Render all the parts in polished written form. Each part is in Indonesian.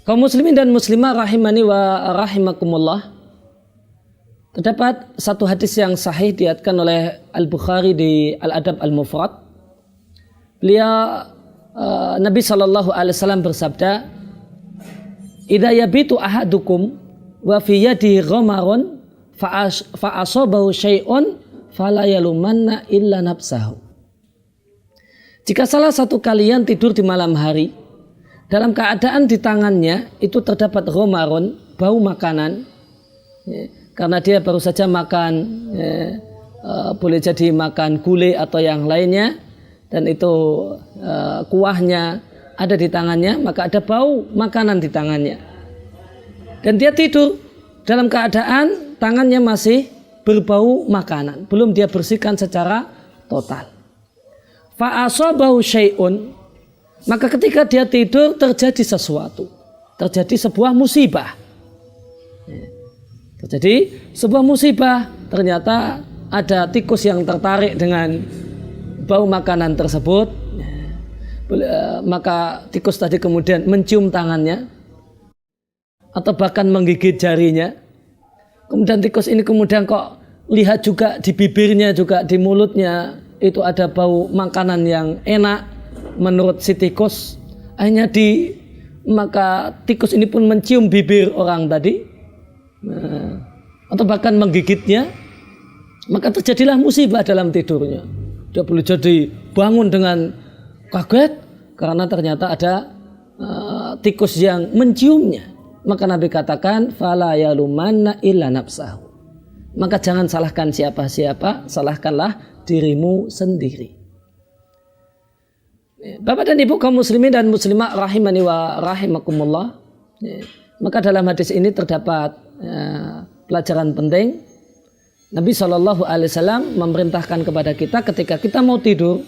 Kaum muslimin dan muslimah rahimani wa rahimakumullah. Terdapat satu hadis yang sahih diriwayatkan oleh Al-Bukhari di Al-Adab Al-Mufrad. Beliau Nabi SAW bersabda, "Idza yabitu ahadukum wa fi yadihi ghamarun fa asabahu syai'un fala yalumanna illa nafsahu." Jika salah satu kalian tidur di malam hari, dalam keadaan di tangannya itu terdapat ghamarun, bau makanan, karena dia baru saja makan, boleh jadi makan gulai atau yang lainnya, dan itu kuahnya ada di tangannya, maka ada bau makanan di tangannya. Dan dia tidur dalam keadaan tangannya masih berbau makanan, belum dia bersihkan secara total. Fa asabahu syai'un, maka ketika dia tidur terjadi sesuatu, terjadi sebuah musibah. Terjadi sebuah musibah, ternyata ada tikus yang tertarik dengan bau makanan tersebut. Maka tikus tadi kemudian mencium tangannya atau bahkan menggigit jarinya. Kemudian tikus ini kemudian kok lihat juga di bibirnya, juga di mulutnya itu ada bau makanan yang enak menurut si tikus. Maka tikus ini pun mencium bibir orang tadi, atau bahkan menggigitnya. Maka terjadilah musibah dalam tidurnya. Dia boleh jadi bangun dengan kaget karena ternyata ada tikus yang menciumnya. Maka Nabi katakan, fala yalumanna illa nafsahu. Maka jangan salahkan siapa-siapa, salahkanlah dirimu sendiri. Bapak dan Ibu kaum muslimin dan muslimah rahimani wa rahimakumullah. Maka dalam hadis ini terdapat pelajaran penting. Nabi SAW memerintahkan kepada kita ketika kita mau tidur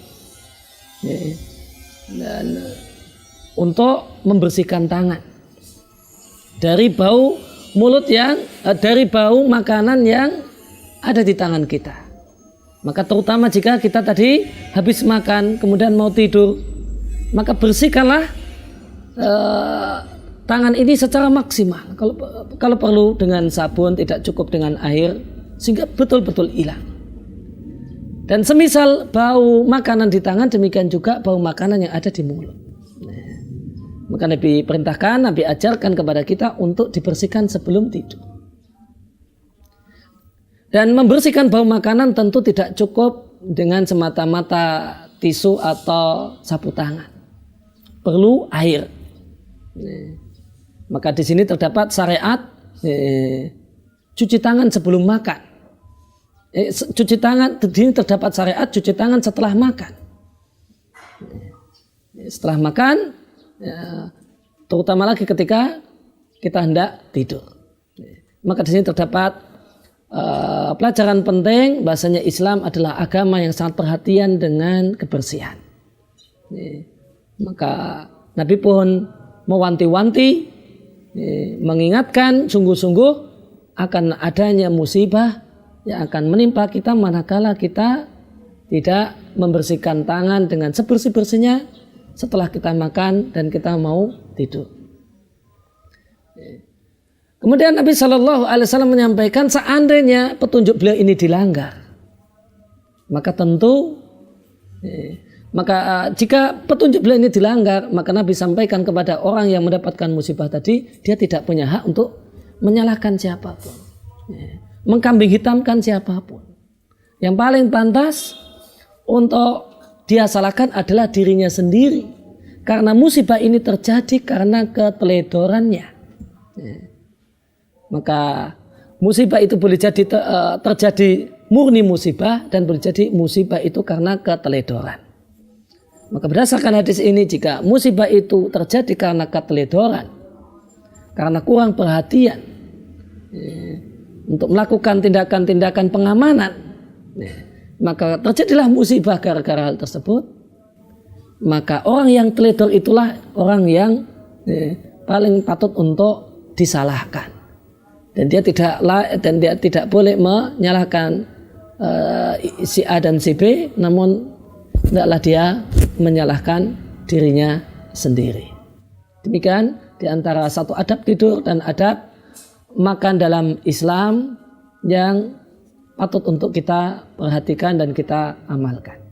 dan untuk membersihkan tangan dari bau mulut dari bau makanan yang ada di tangan kita. Maka terutama jika kita tadi habis makan kemudian mau tidur, maka bersihkanlah tangan ini secara maksimal. Kalau perlu dengan sabun, tidak cukup dengan air, sehingga betul-betul hilang. Dan semisal bau makanan di tangan, demikian juga bau makanan yang ada di mulut. Maka Nabi perintahkan, Nabi ajarkan kepada kita untuk dibersihkan sebelum tidur. Dan membersihkan bau makanan tentu tidak cukup dengan semata-mata tisu atau sapu tangan. Perlu air. Maka di sini terdapat syariat cuci tangan sebelum makan. Cuci tangan, di sini terdapat syariat cuci tangan setelah makan. Setelah makan, terutama lagi ketika kita hendak tidur. Maka di sini terdapat pelajaran penting bahasanya Islam adalah agama yang sangat perhatian dengan kebersihan. Maka Nabi pun mewanti-wanti, mengingatkan sungguh-sungguh akan adanya musibah yang akan menimpa kita manakala kita tidak membersihkan tangan dengan sebersih-bersihnya setelah kita makan dan kita mau tidur. Kemudian Nabi SAW menyampaikan seandainya petunjuk beliau ini dilanggar, maka tentu jika petunjuk beliau ini dilanggar, maka Nabi sampaikan kepada orang yang mendapatkan musibah tadi, dia tidak punya hak untuk menyalahkan siapapun, mengkambing hitamkan siapapun. Yang paling pantas untuk dia salahkan adalah dirinya sendiri, karena musibah ini terjadi karena keteledorannya. Maka musibah itu boleh jadi terjadi murni musibah dan boleh jadi musibah itu karena keteledoran. Maka berdasarkan hadis ini, jika musibah itu terjadi karena keteledoran, karena kurang perhatian untuk melakukan tindakan-tindakan pengamanan, maka terjadilah musibah gara-gara hal tersebut. Maka orang yang teledor itulah orang yang paling patut untuk disalahkan. Dan dia tidak boleh menyalahkan si A dan si B, namun hendaklah dia menyalahkan dirinya sendiri. Demikian di antara satu adab tidur dan adab makan dalam Islam yang patut untuk kita perhatikan dan kita amalkan.